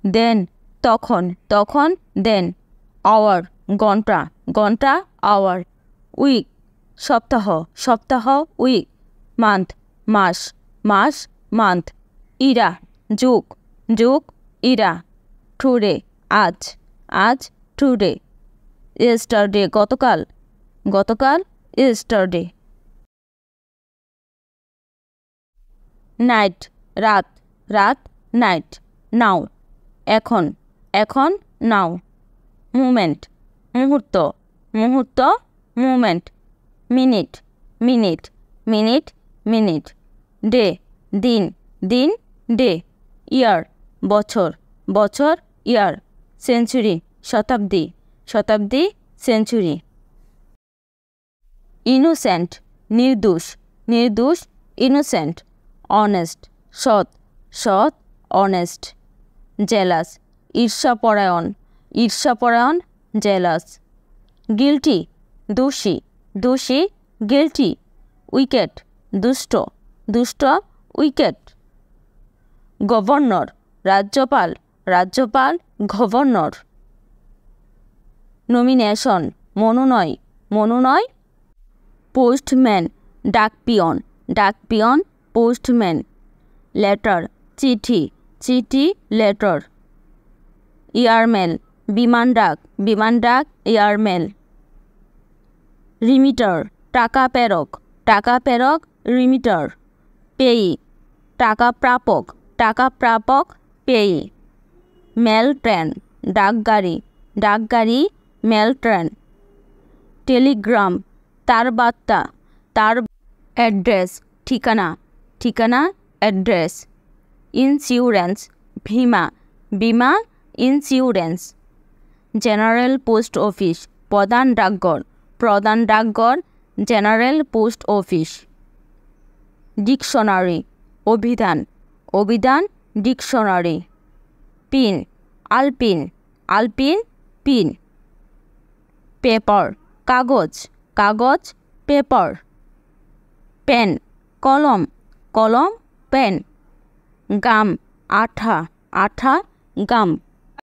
দেন তখন তখন দেন আওয়ার ঘন্টা ঘন্টা আওয়ার উইক সপ্তাহ সপ্তাহ উইক মান্থ মাস মাস মান্থ ইরা যুগ যুগ ইরা টুডে আজ আজ টুডে ইয়েস্টারডে গতকাল গতকাল ইয়েস্টারডে নাইট রাত রাত নাইট নাও এখন এখন নাও মুমেন্ট মুহূর্ত মুহূর্ত moment minute minute minute minute day দিন দিন ডে ইয়ার বছর বছর ইয়ার সেঞ্চুরি শতাব্দী শতাব্দী সেঞ্চুরি ইনোসেন্ট নির্দোষ নির্দোষ ইনোসেন্ট অনেস্ট সৎ সৎ অনেস্ট জেলাস ঈর্ষাপরায়ণ ঈর্ষাপরায়ণ জেলাস গিল্টি দোষী দোষী গিল্টি উইকেট দুষ্ট দুষ্ট উইকেট গভর্নর রাজ্যপাল রাজ্যপাল গভর্নর নমিনেশন মনোনয় মনোনয় পোস্টম্যান ডাকপিয়ন ডাকপিয়ন পোস্টম্যান লেটার চিঠি চিঠি লেটার এয়ারমেল বিমান ডাক এয়ারমেল রিমিটার টাকা প্রেরক রিমিটার পেয়ি টাকা প্রাপক পেয়ি মেল ট্রেন ডাকগাড়ি মেল ট্রেন টেলিগ্রাম তার অ্যাড্রেস ঠিকানা অ্যাড্রেস ইন্স্যুরেন্স বীমা ইন্স্যুরেন্স জেনারেল পোস্ট অফিস প্রধান ডাকঘর জেনারেল পোস্ট অফিস ডিকশনারি অভিধান ডিকশনারি পিন আলপিন পিন পেপার কাগজ পেপার পেন কলম পেন গাম আঠা গাম